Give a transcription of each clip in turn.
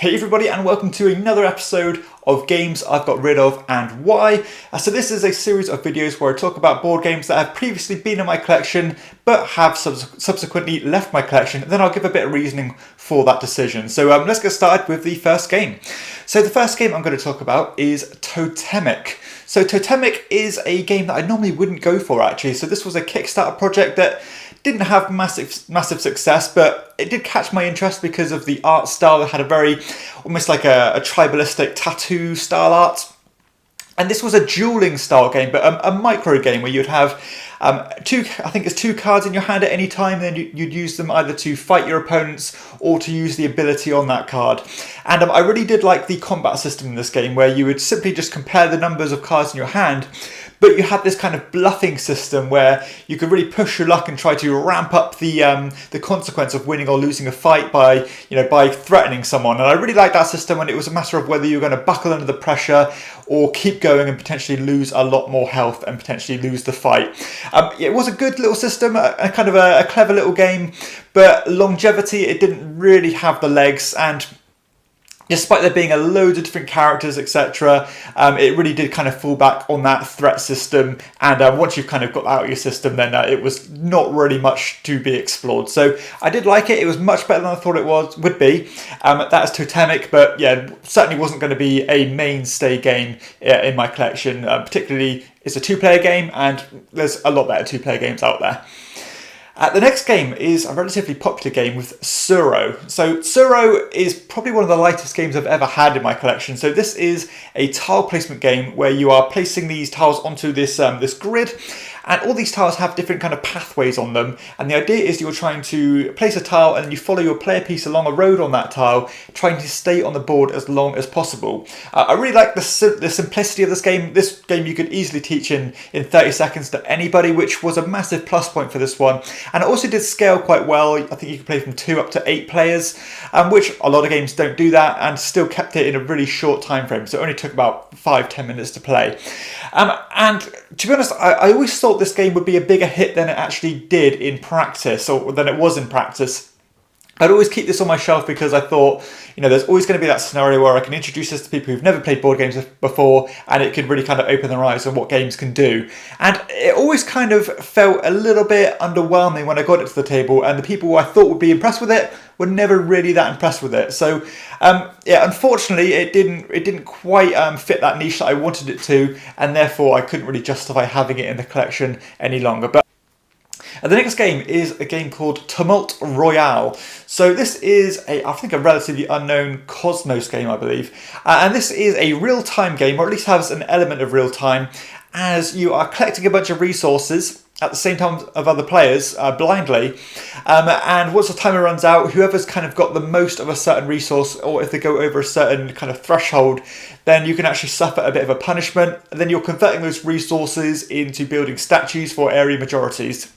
Hey everybody, and welcome to another episode of Games I've Got Rid Of and Why. So this is a series of videos where I talk about board games that have previously been in my collection but have subsequently left my collection, and then I'll give a bit of reasoning for that decision. So let's get started with the first game. So the first game I'm going to talk about is Totemic. So Totemic is a game that I normally wouldn't go for actually. So this was a Kickstarter project that didn't have massive success, but it did catch my interest because of the art style. It had a very, almost like a tribalistic tattoo style art. And this was a dueling style game, but a micro game where you'd have two cards in your hand at any time, then you'd use them either to fight your opponents or to use the ability on that card. And I really did like the combat system in this game, where you would simply just compare the numbers of cards in your hand, but you had this kind of bluffing system where you could really push your luck and try to ramp up the consequence of winning or losing a fight by threatening someone. And I really liked that system, and it was a matter of whether you were going to buckle under the pressure or keep going and potentially lose a lot more health and potentially lose the fight. It was a good little system, a kind of a clever little game, but longevity, it didn't really have the legs. And despite there being a load of different characters, etc., it really did kind of fall back on that threat system. And once you've kind of got that out of your system, then it was not really much to be explored. So I did like it. It was much better than I thought it would be. That is Totemic, but yeah, certainly wasn't going to be a mainstay game in my collection. Particularly, it's a two-player game, and there's a lot better two-player games out there. The next game is a relatively popular game with Tsuro. So Tsuro is probably one of the lightest games I've ever had in my collection. So this is a tile placement game where you are placing these tiles onto this grid, and all these tiles have different kind of pathways on them. And the idea is you're trying to place a tile and you follow your player piece along a road on that tile, trying to stay on the board as long as possible. I really like the simplicity of this game. This game you could easily teach in 30 seconds to anybody, which was a massive plus point for this one. And it also did scale quite well. I think you could play from 2 up to 8 players, which a lot of games don't do that, and still kept it in a really short time frame. So it only took about 5-10 minutes to play. And to be honest, I always thought this game would be a bigger hit than it actually did in practice, or than it was in practice. I'd always keep this on my shelf because I thought, there's always going to be that scenario where I can introduce this to people who've never played board games before, and it could really kind of open their eyes on what games can do. And it always kind of felt a little bit underwhelming when I got it to the table, and the people who I thought would be impressed with it were never really that impressed with it. So yeah, unfortunately, it didn't quite fit that niche that I wanted it to, and therefore I couldn't really justify having it in the collection any longer. But the next game is a game called Tumult Royale. So this is I think a relatively unknown Cosmos game, I believe. And this is a real-time game, or at least has an element of real-time, as you are collecting a bunch of resources at the same time of other players, blindly. And once the timer runs out, whoever's kind of got the most of a certain resource, or if they go over a certain kind of threshold, then you can actually suffer a bit of a punishment. And then you're converting those resources into building statues for area majorities.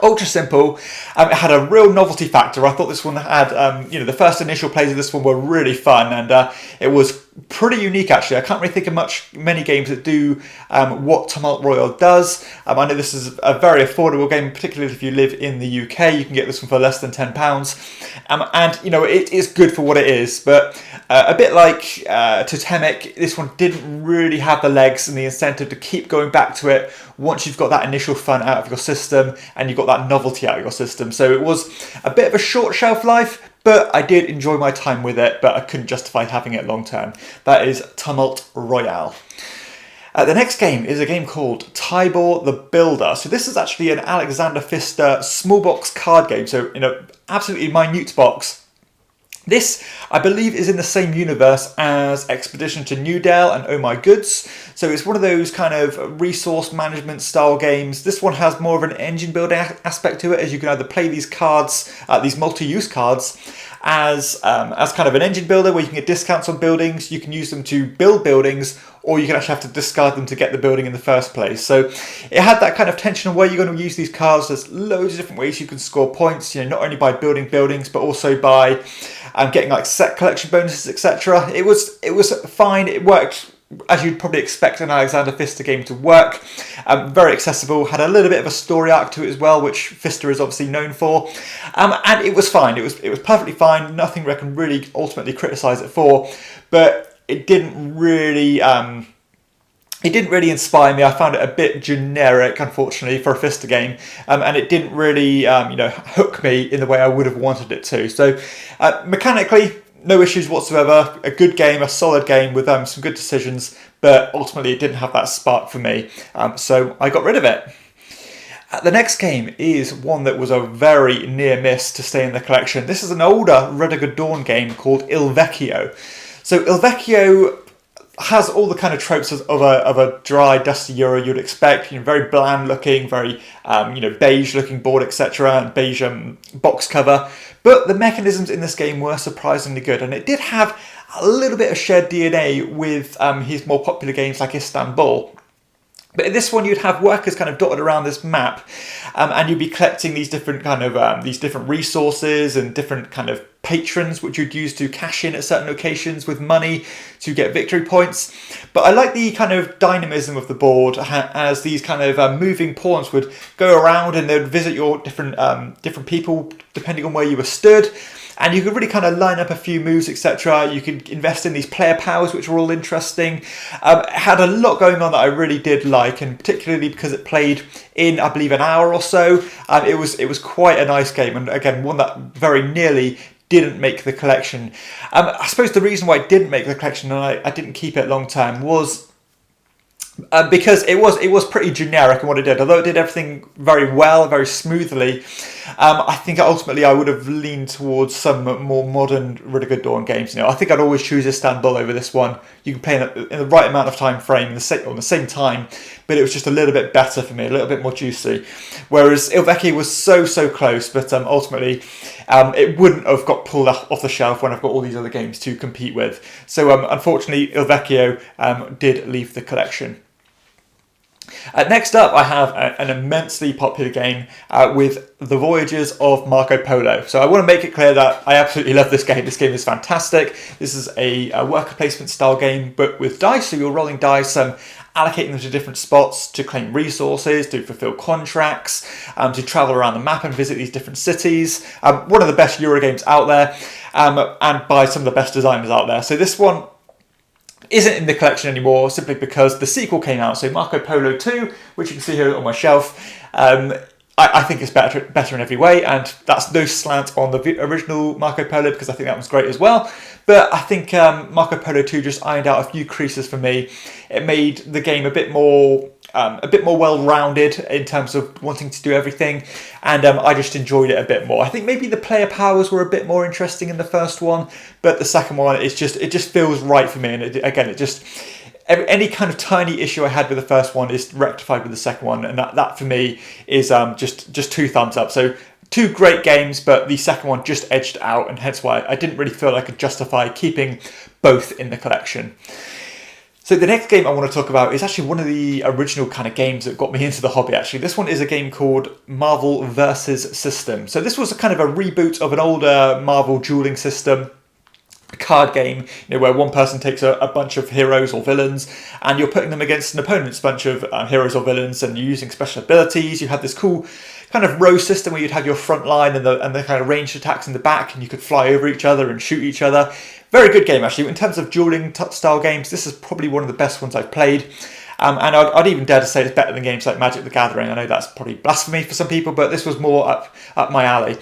Ultra simple. It had a real novelty factor. I thought this one had, the first initial plays of this one were really fun, and it was pretty unique actually. I can't really think of many games that do what Tumult Royale does. I know this is a very affordable game, particularly if you live in the UK. You can get this one for less than £10. And it is good for what it is, but a bit like Totemic, this one didn't really have the legs and the incentive to keep going back to it once you've got that initial fun out of your system and you've got that novelty out of your system. So it was a bit of a short shelf life, but I did enjoy my time with it, but I couldn't justify having it long term. That is Tumult Royale. The next game is a game called Tybor the Builder. So this is actually an Alexander Pfister small box card game, so in an absolutely minute box. This, I believe, is in the same universe as Expedition to New Dale and Oh My Goods. So it's one of those kind of resource management style games. This one has more of an engine building aspect to it, as you can either play these cards, these multi-use cards, as kind of an engine builder where you can get discounts on buildings. You can use them to build buildings, or you can actually have to discard them to get the building in the first place. So it had that kind of tension of where you're going to use these cards. There's loads of different ways you can score points, not only by building buildings, but also by getting like set collection bonuses, etc. It was fine. It worked as you'd probably expect an Alexander Pfister game to work. Very accessible, had a little bit of a story arc to it as well, which Pfister is obviously known for. And it was fine. It was perfectly fine. Nothing I can really ultimately criticise it for, but it didn't really inspire me. I found it a bit generic, unfortunately, for a Pfister game, and it didn't really, hook me in the way I would have wanted it to. So, mechanically, no issues whatsoever. A good game, a solid game with some good decisions, but ultimately it didn't have that spark for me. So I got rid of it. The next game is one that was a very near miss to stay in the collection. This is an older Rediger Dawn game called Il Vecchio. So Il Vecchio has all the kind of tropes of a dry, dusty Euro you'd expect. Very bland looking, very beige looking board, etc., and beige box cover. But the mechanisms in this game were surprisingly good, and it did have a little bit of shared DNA with his more popular games like Istanbul. But in this one, you'd have workers kind of dotted around this map, and you'd be collecting these different kind of these different resources and different kind of patrons, which you'd use to cash in at certain locations with money to get victory points. But I like the kind of dynamism of the board, as these kind of moving pawns would go around and they would visit your different people depending on where you were stood. And you could really kind of line up a few moves, etc. You could invest in these player powers, which were all interesting. It had a lot going on that I really did like, and particularly because it played in, I believe, an hour or so. It was quite a nice game, and again, one that very nearly didn't make the collection. I suppose the reason why it didn't make the collection and I didn't keep it long term was because it was pretty generic in what it did. Although it did everything very well, very smoothly, I think ultimately I would have leaned towards some more modern Rediger Dawn games. I think I'd always choose Istanbul over this one. You can play in the right amount of time frame, on the same time, but it was just a little bit better for me, a little bit more juicy. Whereas Il Vecchio was so close, but ultimately it wouldn't have got pulled off the shelf when I've got all these other games to compete with. So unfortunately, Il Vecchio did leave the collection. Next up, I have an immensely popular game with the Voyages of Marco Polo. So I want to make it clear that I absolutely love this game. This game is fantastic. This is a worker placement style game, but with dice. So you're rolling dice, allocating them to different spots to claim resources, to fulfill contracts, to travel around the map and visit these different cities. One of the best Euro games out there, and by some of the best designers out there. So this one isn't in the collection anymore simply because the sequel came out. So Marco Polo 2, which you can see here on my shelf, I think it's better in every way, and that's no slant on the original Marco Polo because I think that was great as well. But I think Marco Polo 2 just ironed out a few creases for me. It made the game a bit more well-rounded in terms of wanting to do everything, and I just enjoyed it a bit more. I think maybe the player powers were a bit more interesting in the first one, but the second one, it just feels right for me. And any kind of tiny issue I had with the first one is rectified with the second one, and that for me is just 2 thumbs up. So 2 great games, but the second one just edged out, and hence why I didn't really feel I could justify keeping both in the collection. So the next game I want to talk about is actually one of the original kind of games that got me into the hobby, actually. This one is a game called Marvel vs. System. So this was a kind of a reboot of an older Marvel dueling system, a card game, where one person takes a bunch of heroes or villains, and you're putting them against an opponent's bunch of heroes or villains, and you're using special abilities. You had this cool kind of row system where you'd have your front line and the kind of ranged attacks in the back, and you could fly over each other and shoot each other. Very good game, actually. In terms of dueling style games, this is probably one of the best ones I've played. And I'd even dare to say it's better than games like Magic the Gathering. I know that's probably blasphemy for some people, but this was more up my alley.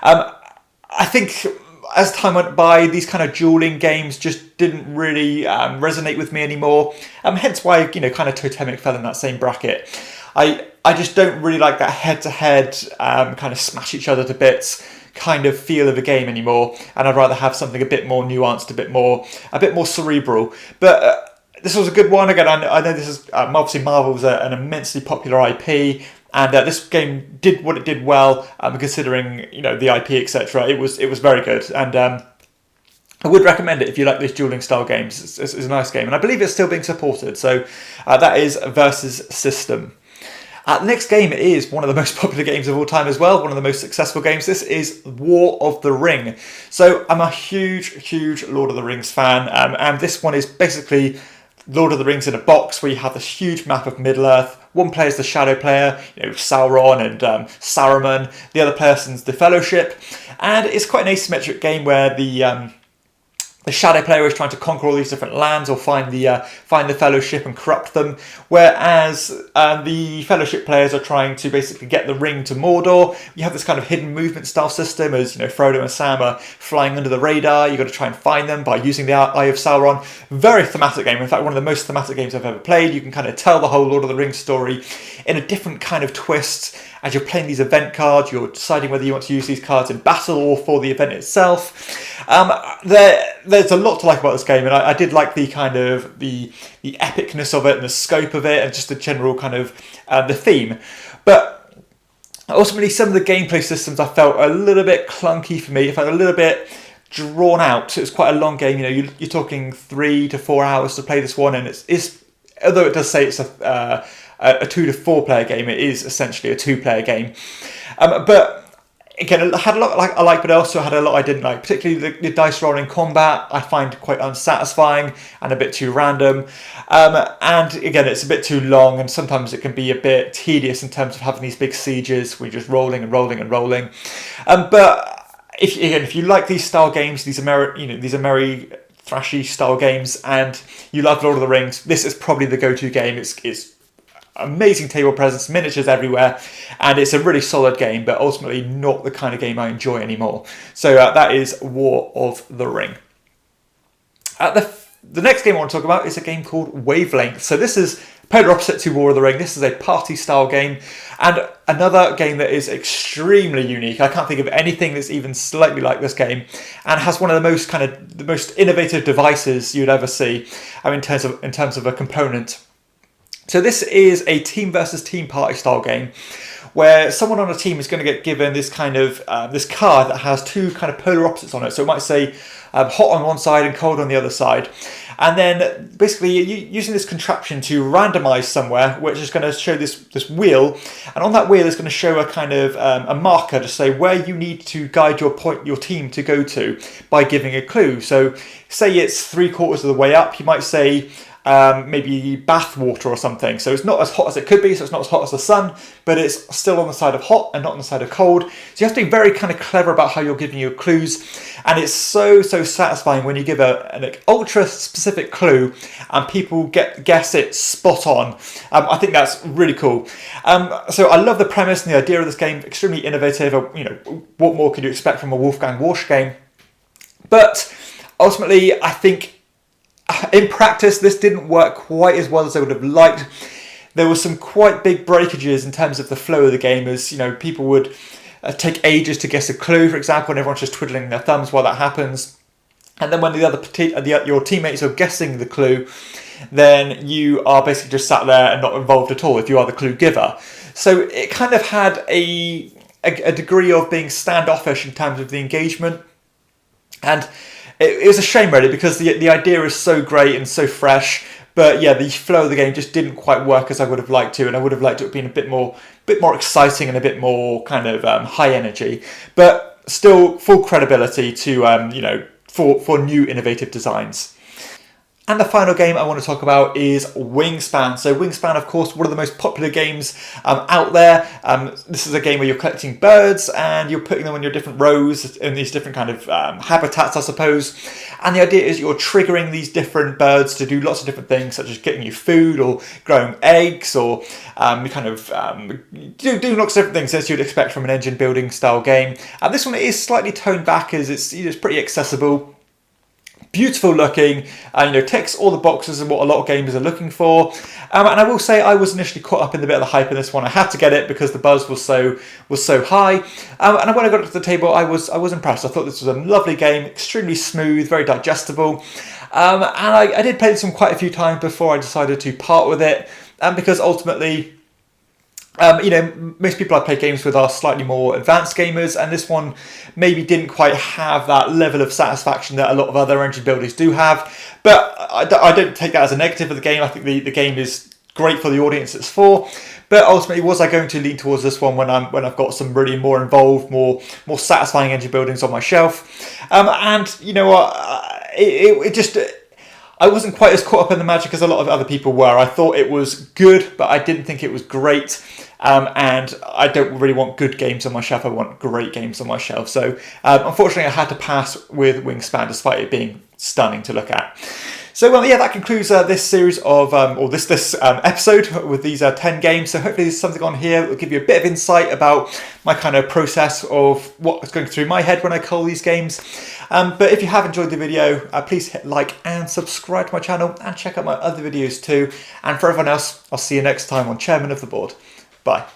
I think as time went by, these kind of dueling games just didn't really resonate with me anymore. Hence why, kind of Totemic fell in that same bracket. I just don't really like that head-to-head kind of smash each other to bits kind of feel of a game anymore, and I'd rather have something a bit more nuanced, a bit more cerebral. But this was a good one. Again, I know this is obviously Marvel's an immensely popular IP, and this game did what it did well, considering the IP, etc. It was very good, and I would recommend it if you like these dueling style games. It's a nice game, and I believe it's still being supported. So that is Versus System. The next game is one of the most popular games of all time as well, one of the most successful games. This is War of the Ring. So I'm a huge Lord of the Rings fan, and this one is basically Lord of the Rings in a box, where you have this huge map of Middle-earth. One player is the Shadow player, Sauron and Saruman. The other person's the Fellowship. And it's quite an asymmetric game where the Shadow player is trying to conquer all these different lands or find the Fellowship and corrupt them, whereas the Fellowship players are trying to basically get the ring to Mordor. You have this kind of hidden movement style system as Frodo and Sam are flying under the radar. You've got to try and find them by using the Eye of Sauron. Very thematic game. In fact, one of the most thematic games I've ever played. You can kind of tell the whole Lord of the Rings story in a different kind of twist. As you're playing these event cards, you're deciding whether you want to use these cards in battle or for the event itself. There's a lot to like about this game, and I did like the kind of the epicness of it and the scope of it, and just the general kind of the theme. But ultimately, some of the gameplay systems I felt a little bit clunky for me. It felt a little bit drawn out. It was quite a long game. You're talking 3 to 4 hours to play this one, and it's although it does say it's a 2 to 4 player game, it is essentially a 2-player game. But again, it had a lot I liked, but I also had a lot I didn't like. Particularly the dice rolling combat, I find quite unsatisfying and a bit too random. And again, it's a bit too long, and sometimes it can be a bit tedious in terms of having these big sieges where you're just rolling and rolling and rolling. But if you like these style games, these are merry thrashy style games, and you love Lord of the Rings, this is probably the go-to game. It's amazing table presence, miniatures everywhere, and it's a really solid game, but ultimately not the kind of game I enjoy anymore. So that is War of the Ring. The next game I want to talk about is a game called Wavelength. So this is polar opposite to War of the Ring. This is a party style game, and another game that is extremely unique. I can't think of anything that's even slightly like this game, and has one of the most innovative devices you'd ever see in terms of a component. So this is a team versus team party style game where someone on a team is going to get given this kind of this card that has two kind of polar opposites on it. So it might say hot on one side and cold on the other side. And then basically using this contraption to randomize somewhere, which is going to show this wheel. And on that wheel is going to show a kind of a marker to say where you need to guide your team to go to by giving a clue. So say it's 3/4 of the way up, you might say maybe bath water or something. So it's not as hot as it could be, so it's not as hot as the sun, but it's still on the side of hot and not on the side of cold. So you have to be very kind of clever about how you're giving your clues, and it's so satisfying when you give an ultra specific clue and people guess it spot on. I think that's really cool. So I love the premise and the idea of this game, extremely innovative. What more could you expect from a Wolfgang Warsch game? But ultimately, I think in practice, this didn't work quite as well as I would have liked. There were some quite big breakages in terms of the flow of the game, as people would take ages to guess a clue, for example, and everyone's just twiddling their thumbs while that happens. And then when your teammates are guessing the clue, then you are basically just sat there and not involved at all if you are the clue giver. So it kind of had a degree of being standoffish in terms of the engagement, and it was a shame really, because the idea is so great and so fresh, but yeah, the flow of the game just didn't quite work as I would have liked to, and I would have liked it to have been a bit more exciting and a bit more kind of high energy, but still full credibility to for new innovative designs. And the final game I want to talk about is Wingspan. So Wingspan, of course, one of the most popular games out there. This is a game where you're collecting birds and you're putting them on your different rows in these different kind of habitats, I suppose. And the idea is you're triggering these different birds to do lots of different things, such as getting you food or growing eggs, or doing lots of different things as you'd expect from an engine building style game. And this one is slightly toned back, as it's pretty accessible. Beautiful looking, ticks all the boxes of what a lot of gamers are looking for. And I will say I was initially caught up in the bit of the hype in this one. I had to get it because the buzz was so high. And when I got it to the table, I was impressed. I thought this was a lovely game, extremely smooth, very digestible. And I did play this one quite a few times before I decided to part with it. Because ultimately, most people I play games with are slightly more advanced gamers, and this one maybe didn't quite have that level of satisfaction that a lot of other engine builders do have. But I don't take that as a negative of the game. I think the game is great for the audience it's for. But ultimately, was I going to lean towards this one when I've got some really more involved, more satisfying engine buildings on my shelf? And you know what, it just. I wasn't quite as caught up in the magic as a lot of other people were. I thought it was good, but I didn't think it was great. And I don't really want good games on my shelf. I want great games on my shelf. So unfortunately, I had to pass with Wingspan, despite it being stunning to look at. So yeah, that concludes this series of, or this episode with these 10 games. So hopefully there's something on here that will give you a bit of insight about my kind of process of what's going through my head when I cull these games. But if you have enjoyed the video, please hit like and subscribe to my channel and check out my other videos too. And for everyone else, I'll see you next time on Chairman of the Board. Bye.